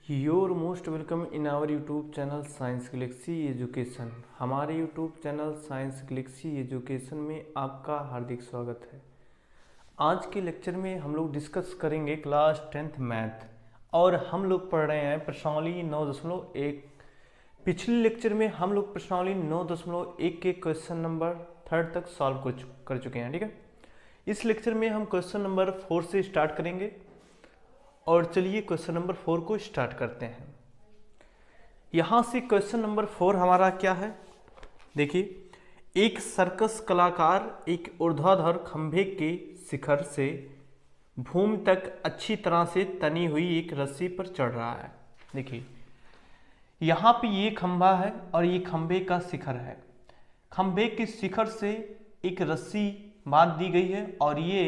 Your most welcome in our YouTube channel science galaxy education. हमारे YouTube channel science galaxy education में आपका हार्दिक स्वागत है। आज के लेक्चर में हम लोग डिस्कस करेंगे क्लास 10th मैथ और हम लोग पढ़ रहे हैं प्रश्नावली 9.1। पिछले लेक्चर में हम लोग प्रश्नावली 9.1 के क्वेश्चन नंबर 3 तक सॉल्व कर चुके हैं। ठीक है, इस लेक्चर में हम क्वेश्चन नंबर 4 से स्टार्ट करेंगे और चलिए क्वेश्चन नंबर 4 को स्टार्ट करते हैं। यहां से क्वेश्चन नंबर 4 हमारा क्या है, देखिए, एक सर्कस कलाकार एक ऊर्ध्वाधर खंभे के शिखर से भूमि तक अच्छी तरह से तनी हुई एक रस्सी पर चढ़ रहा है। देखिए, यहाँ पे ये खंभा है और ये खंभे का शिखर है। खंभे के शिखर से एक रस्सी बांध दी गई है और ये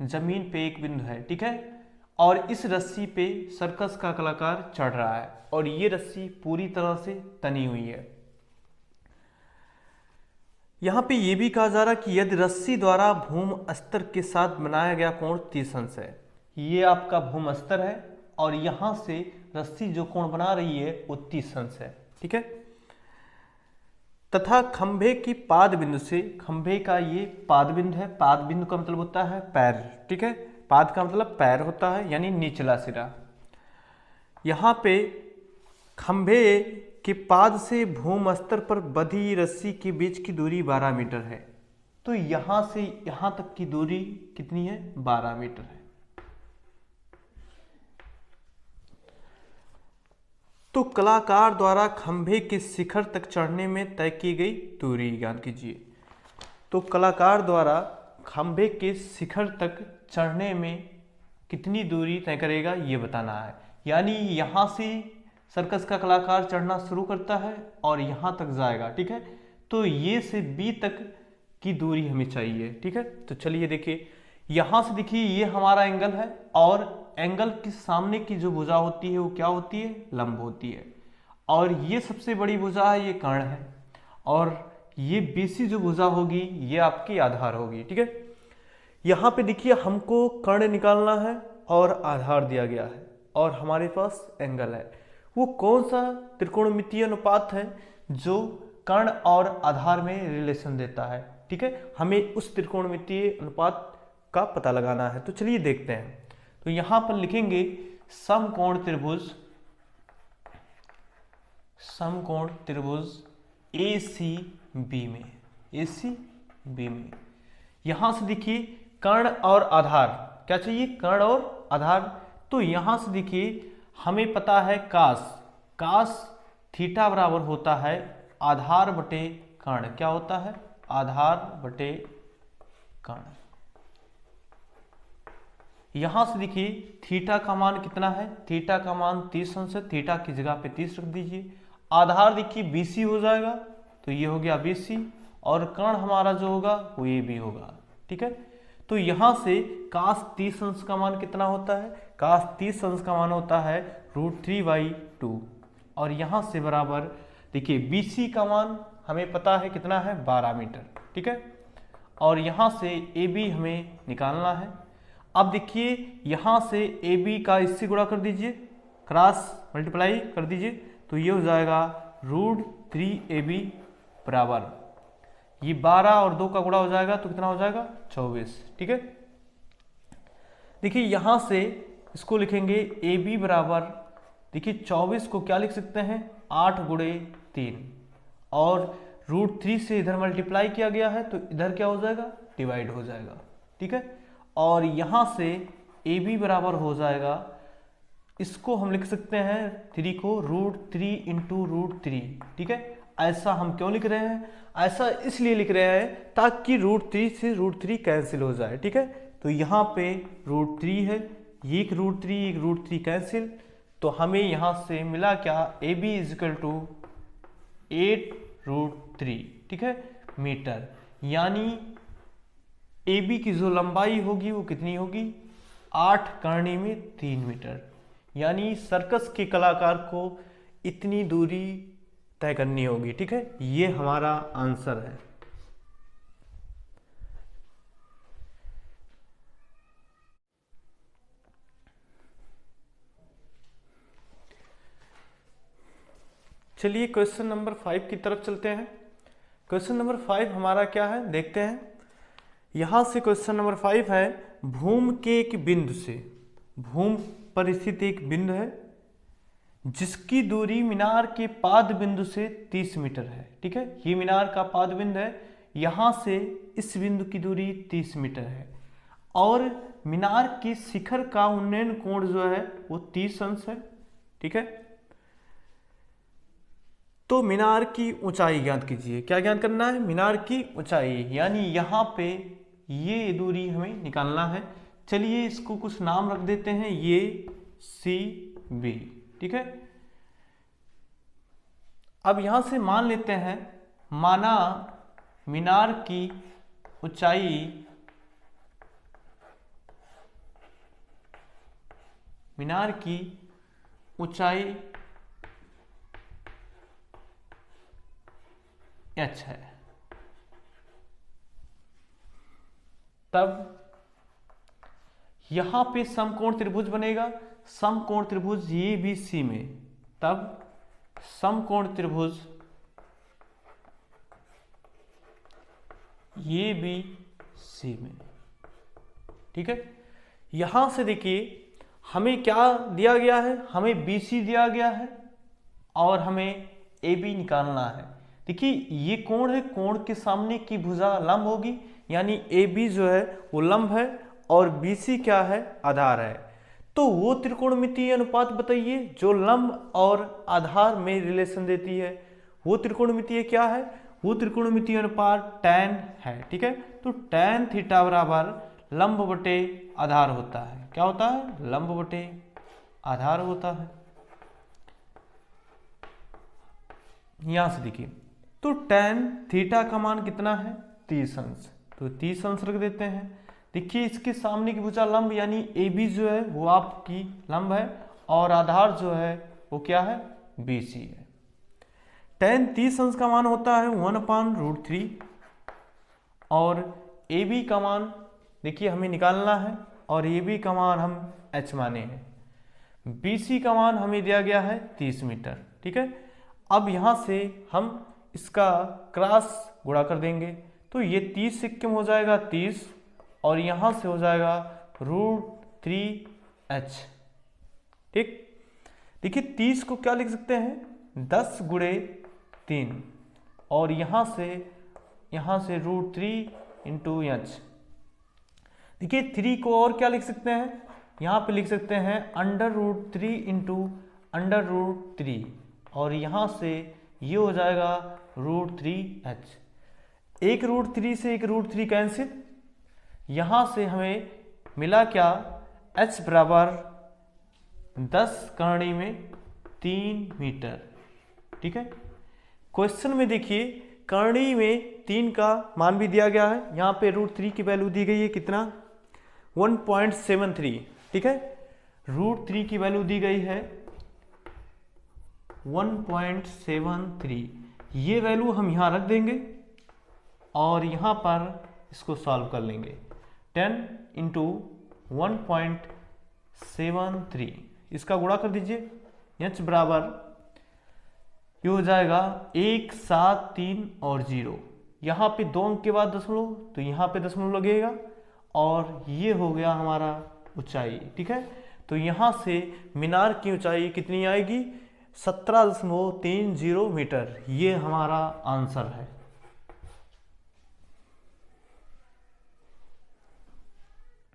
जमीन पे एक बिंदु है। ठीक है, और इस रस्सी पे सर्कस का कलाकार चढ़ रहा है और ये रस्सी पूरी तरह से तनी हुई है। यहां पे ये भी कहा जा रहा है कि यदि रस्सी द्वारा भूमि स्तर के साथ बनाया गया कोण 30 अंश है। ये आपका भूमि स्तर है और यहां से रस्सी जो कोण बना रही है वो 30 अंश है। ठीक है, तथा खंभे की पाद बिंदु से, खंभे का ये पाद बिंदु है, पाद बिंदु का मतलब होता है पैर। ठीक है, पाद का मतलब पैर होता है यानी निचला सिरा। यहाँ पे खंभे के पाद से भूमि स्तर पर बंधी रस्सी के बीच की दूरी 12 मीटर है। तो यहां से यहां तक की दूरी कितनी है? 12 मीटर है। तो कलाकार द्वारा खंभे के शिखर तक चढ़ने में तय की गई दूरी ज्ञात कीजिए। तो कलाकार द्वारा खंभे के शिखर तक चढ़ने में कितनी दूरी तय करेगा ये बताना है। यानी यहां से सर्कस का कलाकार चढ़ना शुरू करता है और यहां तक जाएगा। ठीक है, तो ये से बी तक की दूरी हमें चाहिए। ठीक है, तो चलिए देखिए, यहां से देखिए ये हमारा एंगल है और एंगल के सामने की जो भुजा होती है वो क्या होती है? लंब होती है। और ये सबसे बड़ी भुजा है, ये कर्ण है, और ये बीसी जो भुजा होगी ये आपकी आधार होगी। ठीक है, यहां पे देखिए हमको कर्ण निकालना है और आधार दिया गया है और हमारे पास एंगल है। वो कौन सा त्रिकोणमितीय अनुपात है जो कर्ण और आधार में रिलेशन देता है? ठीक है, हमें उस त्रिकोणमितीय अनुपात का पता लगाना है। तो चलिए देखते हैं। तो यहां पर लिखेंगे समकोण त्रिभुज, समकोण त्रिभुज ACB में, ACB में यहां से देखिए कर्ण और आधार क्या चाहिए? कर्ण और आधार। तो यहां से देखिए हमें पता है कास थीटा बराबर होता है आधार बटे कर्ण। क्या होता है? आधार बटे कर्ण। यहां से देखिए थीटा का मान कितना है? थीटा का मान 30 अंश है। थीटा की जगह पे 30 रख दीजिए। आधार देखिए BC हो जाएगा, तो ये हो गया BC, और कर्ण हमारा जो होगा वो ये भी होगा। ठीक है, तो यहां से कास 30 अंश का मान कितना होता है? कास 30 अंश का मान होता है √3/2, और यहां से बराबर देखिए BC का मान हमें पता है कितना है? 12 मीटर। ठीक है, और यहां से AB हमें निकालना है। अब देखिए यहां से AB का इससे गुणा कर दीजिए, क्रॉस मल्टीप्लाई कर दीजिए, तो ये हो जाएगा √3AB बराबर, ये 12 और 2 का गुणा हो जाएगा तो कितना हो जाएगा? 24। ठीक है, देखिए यहां से इसको लिखेंगे AB बराबर, देखिए 24 को क्या लिख सकते हैं? 8 गुणे 3, और √3 से इधर मल्टीप्लाई किया गया है तो इधर क्या हो जाएगा? डिवाइड हो जाएगा। ठीक है, और यहां से AB बराबर हो जाएगा, इसको हम लिख सकते हैं 3 को √3 इंटू √3। ठीक है, ऐसा हम क्यों लिख रहे हैं? ऐसा इसलिए लिख रहे हैं ताकि √3 से √3 कैंसिल हो जाए। ठीक है, तो यहाँ पे √3 है, ये एक √3 कैंसिल, तो हमें यहाँ से मिला क्या? AB is equal to 8√3। ठीक है, मीटर। यानी AB की जो लंबाई होगी वो कितनी होगी? 8 करनी में 3 मीटर। यानी सर्कस के कलाकार को इतनी दूरी तय करनी होगी। ठीक है, ये हमारा आंसर है। चलिए क्वेश्चन नंबर 5 की तरफ चलते हैं। क्वेश्चन नंबर 5 हमारा क्या है देखते हैं। यहाँ से क्वेश्चन नंबर 5 है, भूमि के एक बिंदु से, भूमि पर स्थित एक बिंदु है जिसकी दूरी मीनार के पाद बिंदु से 30 मीटर है। ठीक है, ये मीनार का पाद बिंदु है, यहाँ से इस बिंदु की दूरी 30 मीटर है और मीनार के शिखर का उन्नयन कोण जो है वो 30 अंश है। ठीक है, तो मीनार की ऊंचाई ज्ञात कीजिए। क्या ज्ञात करना है? मीनार की ऊंचाई, यानी यहाँ पे ये दूरी हमें निकालना है। चलिए इसको कुछ नाम रख देते हैं, ये सी बी। ठीक है, अब यहां से मान लेते हैं, माना मीनार की ऊंचाई, मीनार की ऊंचाई h है, तब यहां पे समकोण त्रिभुज बनेगा, समकोण त्रिभुज ये भी सी में, तब समकोण त्रिभुज ये भी सी में। ठीक है, यहां से देखिए हमें क्या दिया गया है, हमें BC दिया गया है और हमें AB निकालना है। देखिए ये कोण है, कोण के सामने की भुजा लंब होगी, यानी AB जो है वो लंब है और BC क्या है? आधार है। तो वो त्रिकोणमितीय अनुपात बताइए जो लंब और आधार में रिलेशन देती है, वो त्रिकोणमितीय क्या है? वो त्रिकोणमितीय अनुपात tan है। ठीक है, तो tan थीटा बराबर लंब बटे आधार होता है। क्या होता है? लंब बटे आधार होता है। यहां से देखिए, तो tan थीटा का मान कितना है? 30 अंश, तो 30 अंश रख देते हैं। देखिए इसके सामने की भुजा लंब, यानी AB जो है वो आपकी लंब है और आधार जो है वो क्या है? BC है। tan 30 अंश का मान होता है 1/√3 और AB का मान देखिए हमें निकालना है और AB का मान हम h माने हैं। BC का मान हमें दिया गया है 30 मीटर। ठीक है, अब यहाँ से हम इसका क्रॉस गुणा कर देंगे, तो ये 30 से कम हो जाएगा 30 और यहाँ से हो जाएगा √3h। ठीक, देखिए 30 को क्या लिख सकते हैं? 10 गुणे 3 और यहाँ से √3 × h। देखिए 3 को और क्या लिख सकते हैं? यहाँ पे लिख सकते हैं √3 × √3 और यहाँ से ये हो जाएगा √3h। एक √3 से एक √3 कैंसिल, यहाँ से हमें मिला क्या? h बराबर 10 करणी में 3 मीटर। ठीक है, क्वेश्चन में देखिए करणी में 3 का मान भी दिया गया है, यहाँ पे √3 की वैल्यू दी गई है कितना? 1.73। ठीक है, √3 की वैल्यू दी गई है 1.73। ये वैल्यू हम यहाँ रख देंगे और यहाँ पर इसको सॉल्व कर लेंगे। 10 × 1.73 इसका गुणा कर दीजिए, h बराबर ये हो जाएगा 1, 7, 3 और 0। यहाँ पे 2 अंक के बाद दशमलव, तो यहाँ पे दशमलव लगेगा और ये हो गया हमारा ऊंचाई। ठीक है, तो यहाँ से मीनार की ऊंचाई कितनी आएगी? 17.30 मीटर। ये हमारा आंसर है।